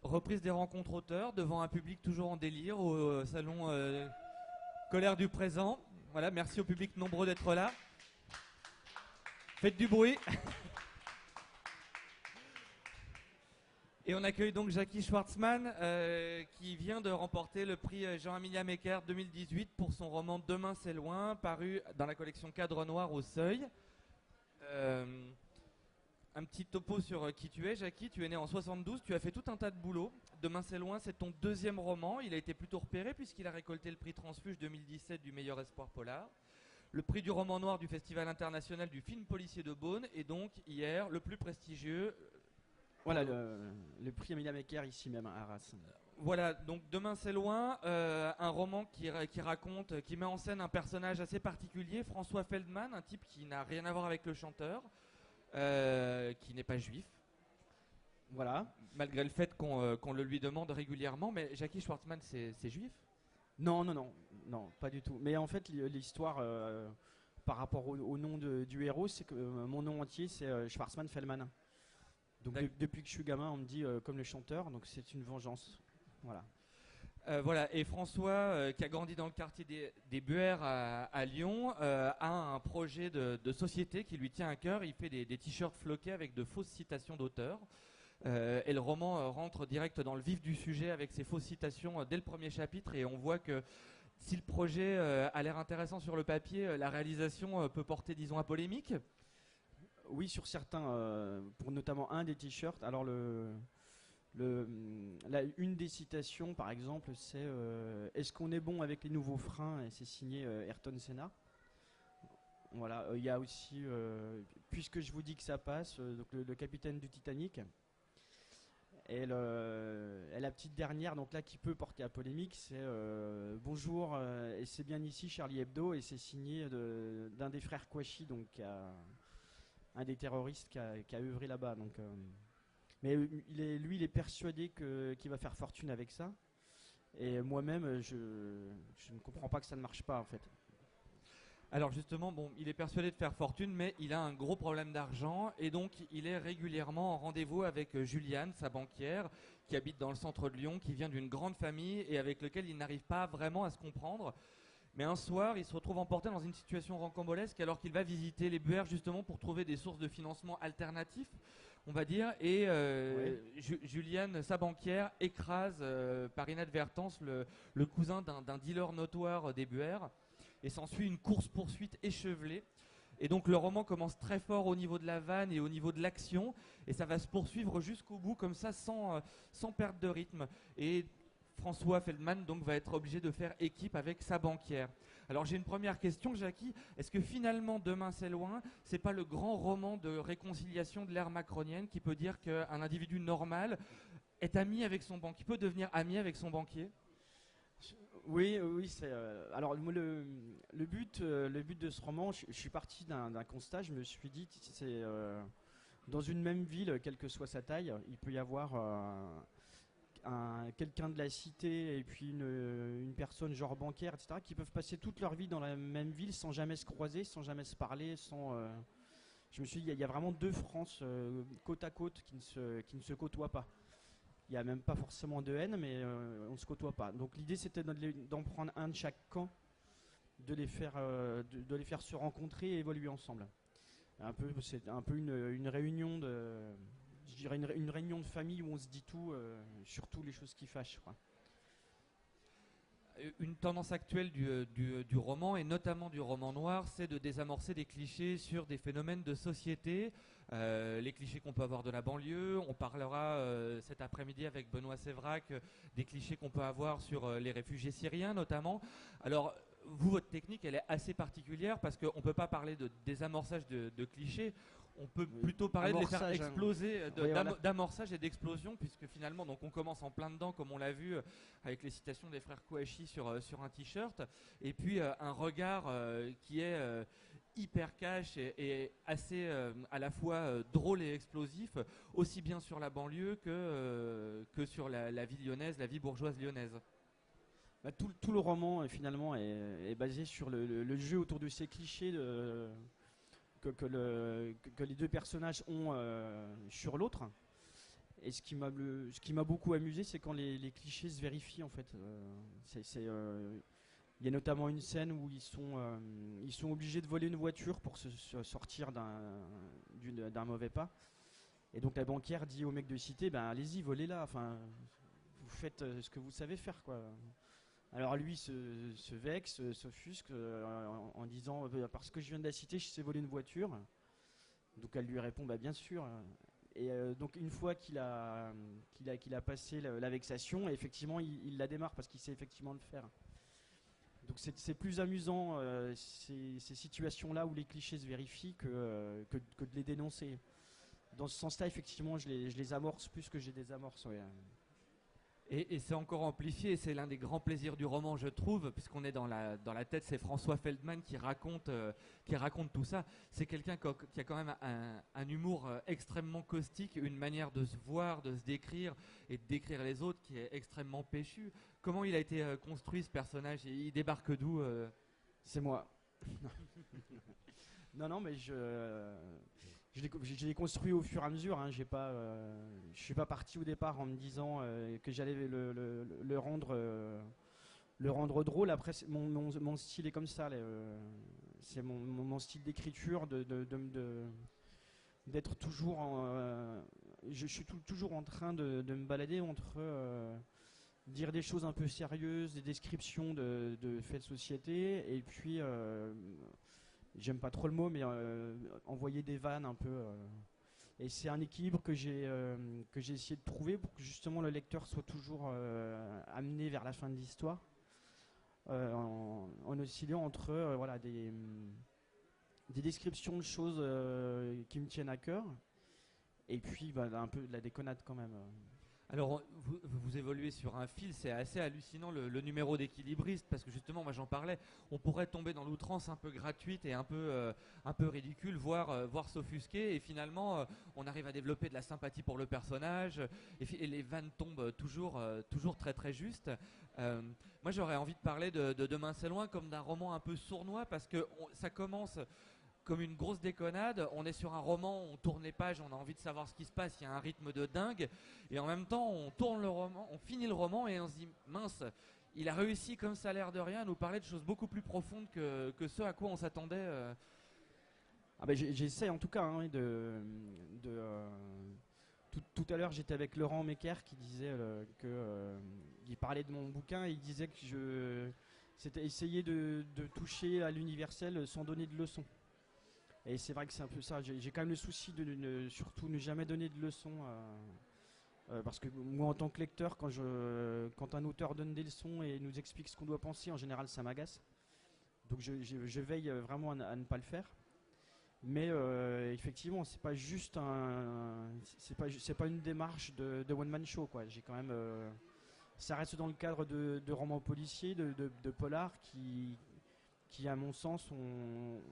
reprise des rencontres auteurs devant un public toujours en délire au salon Colère du Présent. Voilà, merci au public nombreux d'être là. Faites du bruit. Et on accueille donc Jackie Schwartzmann qui vient de remporter le prix Jean-Amélia Mecker 2018 pour son roman Demain c'est loin, paru dans la collection Cadre Noir au Seuil. Un petit topo sur qui tu es, Jackie. Tu es né en 72, tu as fait tout un tas de boulot. Demain c'est loin, c'est ton deuxième roman. Il a été plutôt repéré puisqu'il a récolté le prix Transfuge 2017 du meilleur espoir polar, le prix du roman noir du Festival international du film policier de Beaune et donc hier le plus prestigieux. Voilà le prix Amélia Mecker ici même à Arras. Voilà, donc Demain c'est loin, un roman qui raconte, qui met en scène un personnage assez particulier, François Feldman, un type qui n'a rien à voir avec le chanteur, qui n'est pas juif. Voilà. Malgré le fait qu'on le lui demande régulièrement, mais Jackie Schwartzmann c'est juif? Non, pas du tout. Mais en fait, l'histoire par rapport au nom du héros, c'est que mon nom entier c'est Schwartzmann Feldman. Donc depuis que je suis gamin, on me dit comme le chanteur, donc c'est une vengeance. Voilà. Voilà, et François, qui a grandi dans le quartier des Buères à Lyon, a un projet de société qui lui tient à cœur. Il fait des t-shirts floqués avec de fausses citations d'auteurs. Et le roman rentre direct dans le vif du sujet avec ces fausses citations dès le premier chapitre. Et on voit que si le projet a l'air intéressant sur le papier, la réalisation peut porter, disons, à polémique. Oui, sur certains, pour notamment un des t-shirts. Alors une des citations, par exemple, c'est est-ce qu'on est bon avec les nouveaux freins? Et c'est signé Ayrton Senna. Voilà, il y a aussi, puisque je vous dis que ça passe, donc le capitaine du Titanic. Et la petite dernière, donc là, qui peut porter à polémique, c'est bonjour, et c'est bien ici Charlie Hebdo, et c'est signé d'un des frères Kouachi, donc un des terroristes qui a œuvré là-bas. Donc, mais lui, il est persuadé qu'il va faire fortune avec ça. Et moi-même, je ne comprends pas que ça ne marche pas, en fait. Alors justement, bon, il est persuadé de faire fortune, mais il a un gros problème d'argent et donc il est régulièrement en rendez-vous avec Juliane, sa banquière, qui habite dans le centre de Lyon, qui vient d'une grande famille et avec lequel il n'arrive pas vraiment à se comprendre. Mais un soir, il se retrouve emporté dans une situation rocambolesque alors qu'il va visiter les Buères justement pour trouver des sources de financement alternatifs, on va dire. Et Juliane, sa banquière, écrase par inadvertance le cousin d'un dealer notoire des Buères. Et s'ensuit une course-poursuite échevelée. Et donc le roman commence très fort au niveau de la vanne et au niveau de l'action. Et ça va se poursuivre jusqu'au bout comme ça sans perte de rythme. Et François Feldman donc va être obligé de faire équipe avec sa banquière. Alors j'ai une première question, Jackie. Est-ce que finalement Demain c'est loin, c'est pas le grand roman de réconciliation de l'ère macronienne qui peut dire qu'un individu normal est ami avec son banquier, peut devenir ami avec son banquier? Oui, c'est. Alors le but de ce roman, je suis parti d'un constat. Je me suis dit, c'est dans une même ville, quelle que soit sa taille, il peut y avoir quelqu'un de la cité et puis une personne genre bancaire, etc., qui peuvent passer toute leur vie dans la même ville sans jamais se croiser, sans jamais se parler, Je me suis dit, il y a vraiment deux France côte à côte qui ne se côtoient pas. Il n'y a même pas forcément de haine, mais on ne se côtoie pas. Donc l'idée, c'était d'en prendre un de chaque camp, de les faire se rencontrer et évoluer ensemble. C'est un peu une réunion je dirais une réunion de famille où on se dit tout, surtout les choses qui fâchent, quoi. Une tendance actuelle du roman, et notamment du roman noir, c'est de désamorcer des clichés sur des phénomènes de société, les clichés qu'on peut avoir de la banlieue. On parlera cet après-midi avec Benoît Sévrac des clichés qu'on peut avoir sur les réfugiés syriens notamment. Alors vous, votre technique, elle est assez particulière parce qu'on ne peut pas parler de désamorçage de clichés. On peut plutôt parler de les faire exploser, d'amorçage et d'explosion, puisque finalement, donc on commence en plein dedans, comme on l'a vu avec les citations des frères Kouachi sur un t-shirt, et puis un regard qui est hyper cash et assez à la fois drôle et explosif, aussi bien sur la banlieue que sur la vie lyonnaise, la vie bourgeoise lyonnaise. Bah, tout le roman finalement est basé sur le jeu autour de ces clichés que les deux personnages ont sur l'autre. Et ce qui m'a beaucoup amusé, c'est quand les clichés se vérifient en fait. Il y a notamment une scène où ils sont obligés de voler une voiture pour se sortir d'un mauvais pas. Et donc la banquière dit au mec de cité, ben allez-y, volez-la. Enfin, vous faites ce que vous savez faire, quoi. Alors lui se vexe, s'offusque en disant parce que je viens de la cité, je sais voler une voiture. Donc elle lui répond bah bien sûr. Et donc une fois qu'il a passé la vexation, effectivement il la démarre parce qu'il sait effectivement le faire. Donc c'est plus amusant ces situations-là où les clichés se vérifient que de les dénoncer. Dans ce sens-là, effectivement, je les amorce plus que j'ai des amorces. Ouais. Et c'est encore amplifié, et c'est l'un des grands plaisirs du roman, je trouve, puisqu'on est dans la tête, c'est François Feldman qui raconte tout ça. C'est quelqu'un qui a quand même un humour extrêmement caustique, une manière de se voir, de se décrire et de décrire les autres qui est extrêmement péchu. Comment il a été construit ce personnage et il débarque d'où C'est moi. Non, mais je l'ai construit au fur et à mesure. Hein. Je suis pas parti au départ en me disant que j'allais le rendre drôle. Après, mon style est comme ça. C'est mon style d'écriture d'être toujours je suis toujours en train de me balader entre dire des choses un peu sérieuses, des descriptions de faits de société, et puis j'aime pas trop le mot, mais envoyer des vannes un peu. Et c'est un équilibre que j'ai essayé de trouver pour que justement le lecteur soit toujours amené vers la fin de l'histoire, en oscillant entre voilà, des descriptions de choses qui me tiennent à cœur, et puis bah, un peu de la déconnade quand même. Alors, vous évoluez sur un fil, c'est assez hallucinant le numéro d'équilibriste, parce que justement, moi j'en parlais, on pourrait tomber dans l'outrance un peu gratuite et un peu ridicule, voire s'offusquer, et finalement, on arrive à développer de la sympathie pour le personnage, et les vannes tombent toujours très très justes. Moi j'aurais envie de parler de Demain c'est loin comme d'un roman un peu sournois, parce que ça commence comme une grosse déconnade, on est sur un roman, on tourne les pages, on a envie de savoir ce qui se passe, il y a un rythme de dingue, et en même temps on tourne le roman, on finit le roman et on se dit mince, il a réussi comme ça a l'air de rien à nous parler de choses beaucoup plus profondes que ce à quoi on s'attendait. Ah bah j'essaie en tout cas hein, tout à l'heure j'étais avec Laurent Mecker qui disait il parlait de mon bouquin et il disait que c'était essayer de toucher à l'universel sans donner de leçons. Et c'est vrai que c'est un peu ça. J'ai quand même le souci de surtout ne jamais donner de leçons. Parce que moi, en tant que lecteur, quand un auteur donne des leçons et nous explique ce qu'on doit penser, en général, ça m'agace. Donc je veille vraiment à ne pas le faire. Mais effectivement, c'est pas juste c'est pas une démarche de one man show quoi. J'ai quand même ça reste dans le cadre de romans policiers, de polars qui à mon sens ont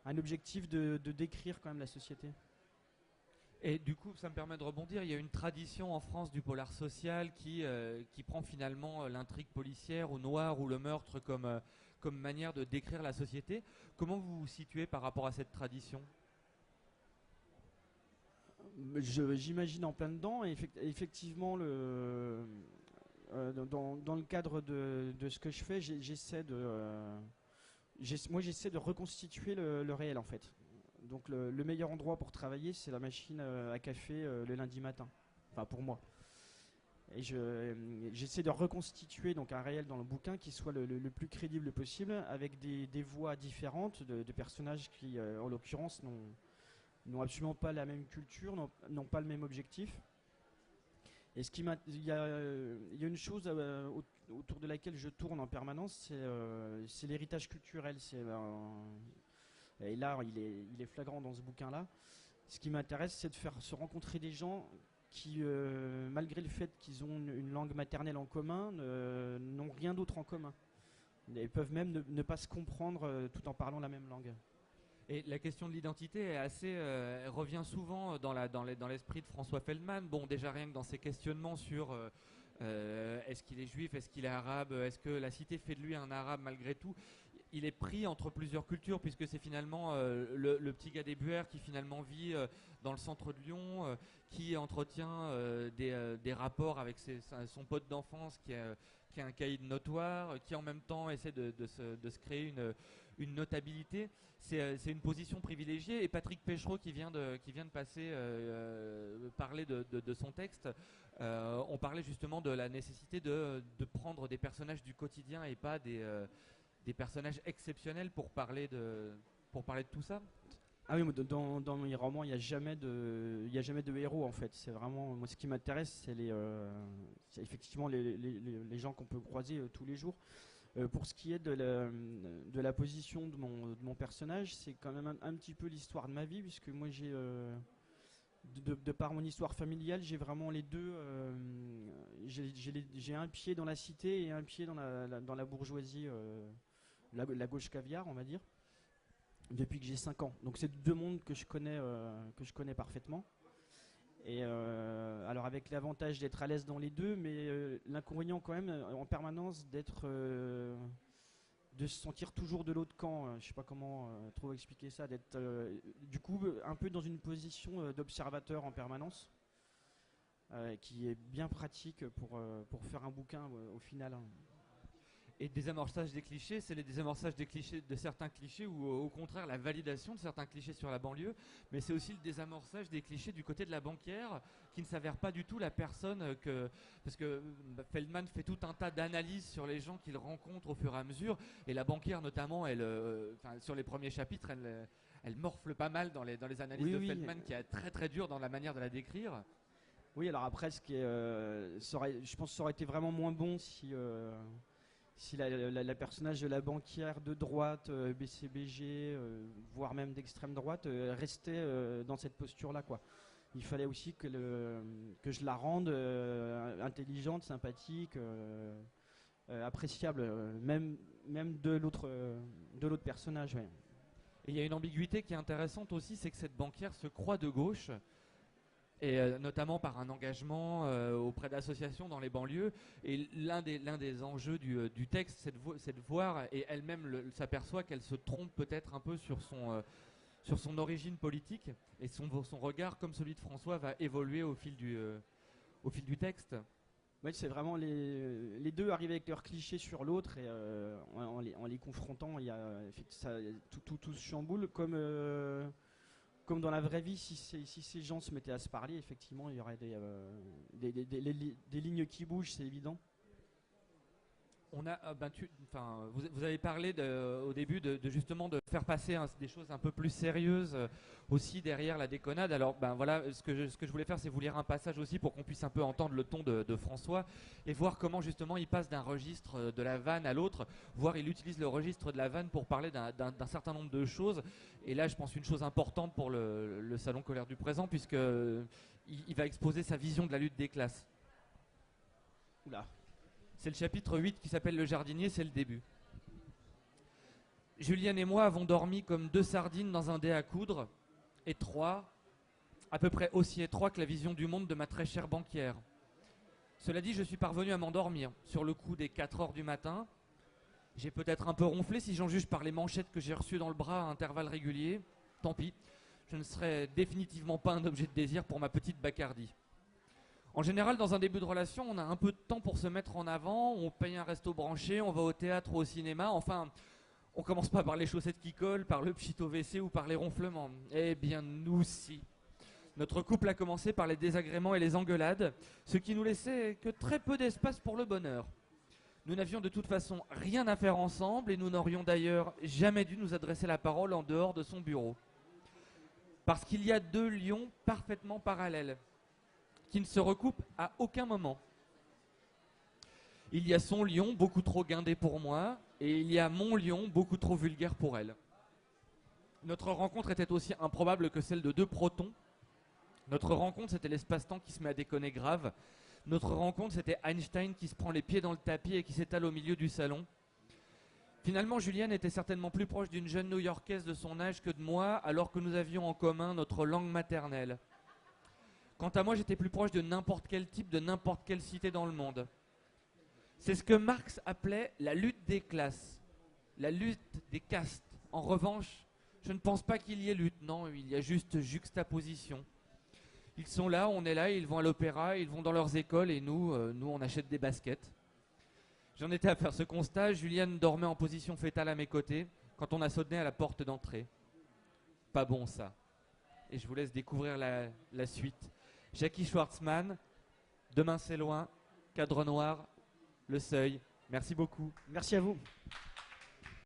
un objectif de décrire quand même la société. Et du coup, ça me permet de rebondir. Il y a une tradition en France du polar social qui prend finalement l'intrigue policière ou noire ou le meurtre comme manière de décrire la société. Comment vous vous situez par rapport à cette tradition ? J'imagine en plein dedans. Et effectivement, dans le cadre de ce que je fais, j'essaie de reconstituer le réel en fait. Donc le meilleur endroit pour travailler, c'est la machine à café le lundi matin. Enfin pour moi. Et j'essaie de reconstituer donc un réel dans le bouquin qui soit le plus crédible possible, avec des voix différentes de personnages qui, en l'occurrence, n'ont absolument pas la même culture, n'ont pas le même objectif. Et il y a une chose autour de laquelle je tourne en permanence, c'est l'héritage culturel. Et là, il est flagrant dans ce bouquin-là. Ce qui m'intéresse, c'est de faire se rencontrer des gens qui, malgré le fait qu'ils ont une langue maternelle en commun, n'ont rien d'autre en commun. Ils peuvent même ne pas se comprendre tout en parlant la même langue. Et la question de l'identité elle revient souvent dans l'esprit de François Feldman. Bon, déjà rien que dans ses questionnements sur est-ce qu'il est juif, est-ce qu'il est arabe, est-ce que la cité fait de lui un arabe malgré tout. il est pris entre plusieurs cultures, puisque c'est finalement le petit gars des Buères qui finalement vit dans le centre de Lyon, qui entretient des rapports avec son pote d'enfance qui est un caïd notoire, qui en même temps essaie de se créer une notabilité. C'est une position privilégiée. Et Patrick Péchereau, qui vient de passer parler de son texte, on parlait justement de la nécessité de prendre des personnages du quotidien et pas des personnages exceptionnels pour parler de tout ça. Ah oui, moi, dans mes romans, il n'y a jamais de héros en fait. C'est vraiment, moi, ce qui m'intéresse, c'est effectivement les gens qu'on peut croiser tous les jours. Pour ce qui est de la position de mon personnage, c'est quand même un petit peu l'histoire de ma vie, puisque moi j'ai, de par mon histoire familiale, j'ai vraiment les deux. J'ai un pied dans la cité et un pied dans la bourgeoisie, la gauche caviar, on va dire, depuis que j'ai 5 ans. Donc c'est deux mondes que je connais parfaitement. Et alors avec l'avantage d'être à l'aise dans les deux, mais l'inconvénient quand même en permanence de se sentir toujours de l'autre camp. Je sais pas comment trop expliquer ça, d'être du coup un peu dans une position d'observateur en permanence, qui est bien pratique pour faire un bouquin au final. Et désamorçage des clichés, c'est les désamorçages des clichés, de certains clichés, ou au contraire la validation de certains clichés sur la banlieue, mais c'est aussi le désamorçage des clichés du côté de la banquière, qui ne s'avère pas du tout la personne que... Parce que Feldman fait tout un tas d'analyses sur les gens qu'il rencontre au fur et à mesure, et la banquière notamment, sur les premiers chapitres, elle morfle pas mal dans les analyses de Feldman, qui est très très dur dans la manière de la décrire. Oui, alors après, je pense que ça aurait été vraiment moins bon si la personnage de la banquière de droite, BCBG, voire même d'extrême droite, restait dans cette posture-là, quoi. Il fallait aussi que je la rende intelligente, sympathique, appréciable, même de l'autre personnage. Ouais. Et il y a une ambiguïté qui est intéressante aussi, c'est que cette banquière se croit de gauche, et notamment par un engagement auprès d'associations dans les banlieues. Et l'un des enjeux du texte, c'est de voir, et elle-même s'aperçoit qu'elle se trompe peut-être un peu sur son origine politique, et son regard, comme celui de François, va évoluer au fil du texte. Oui, c'est vraiment les deux arrivent avec leurs clichés sur l'autre, et en les confrontant, tout se chamboule, comme dans la vraie vie. Si ces gens se mettaient à se parler, effectivement, il y aurait des lignes qui bougent, c'est évident. On a, vous avez parlé au début justement de faire passer des choses un peu plus sérieuses aussi derrière la déconnade. Alors voilà, ce que je voulais faire, c'est vous lire un passage aussi pour qu'on puisse un peu entendre le ton de François et voir comment justement il passe d'un registre de la vanne à l'autre, voire il utilise le registre de la vanne pour parler d'un certain nombre de choses. Et là, je pense une chose importante pour le Salon Colère du Présent, puisque il va exposer sa vision de la lutte des classes. Oula. C'est le chapitre 8 qui s'appelle Le jardinier, c'est le début. Julienne et moi avons dormi comme 2 sardines dans un dé à coudre, étroit, à peu près aussi étroit que la vision du monde de ma très chère banquière. Cela dit, je suis parvenu à m'endormir sur le coup des 4 heures du matin. J'ai peut-être un peu ronflé si j'en juge par les manchettes que j'ai reçues dans le bras à intervalles réguliers. Tant pis, je ne serai définitivement pas un objet de désir pour ma petite Bacardi. En général, dans un début de relation, on a un peu de temps pour se mettre en avant, on paye un resto branché, on va au théâtre ou au cinéma, enfin, on commence pas par les chaussettes qui collent, par le pchit au WC ou par les ronflements. Eh bien, nous si. Notre couple a commencé par les désagréments et les engueulades, ce qui nous laissait que très peu d'espace pour le bonheur. Nous n'avions de toute façon rien à faire ensemble et nous n'aurions d'ailleurs jamais dû nous adresser la parole en dehors de son bureau. Parce qu'il y a 2 lions parfaitement parallèles, qui ne se recoupent à aucun moment. Il y a son lion, beaucoup trop guindé pour moi, et il y a mon lion, beaucoup trop vulgaire pour elle. Notre rencontre était aussi improbable que celle de 2 protons. Notre rencontre, c'était l'espace-temps qui se met à déconner grave. Notre rencontre, c'était Einstein qui se prend les pieds dans le tapis et qui s'étale au milieu du salon. Finalement, Julienne était certainement plus proche d'une jeune New-Yorkaise de son âge que de moi, alors que nous avions en commun notre langue maternelle. Quant à moi, j'étais plus proche de n'importe quel type, de n'importe quelle cité dans le monde. C'est ce que Marx appelait la lutte des classes. la lutte des castes. En revanche, je ne pense pas qu'il y ait lutte, non, il y a juste juxtaposition. Ils sont là, on est là, ils vont à l'opéra, ils vont dans leurs écoles et nous, on achète des baskets. J'en étais à faire ce constat, Juliane dormait en position fétale à mes côtés quand on a sonné à la porte d'entrée. Pas bon ça. Et je vous laisse découvrir la suite. Jackie Schwartzman, Demain c'est loin, Cadre noir, Le Seuil. Merci beaucoup. Merci à vous.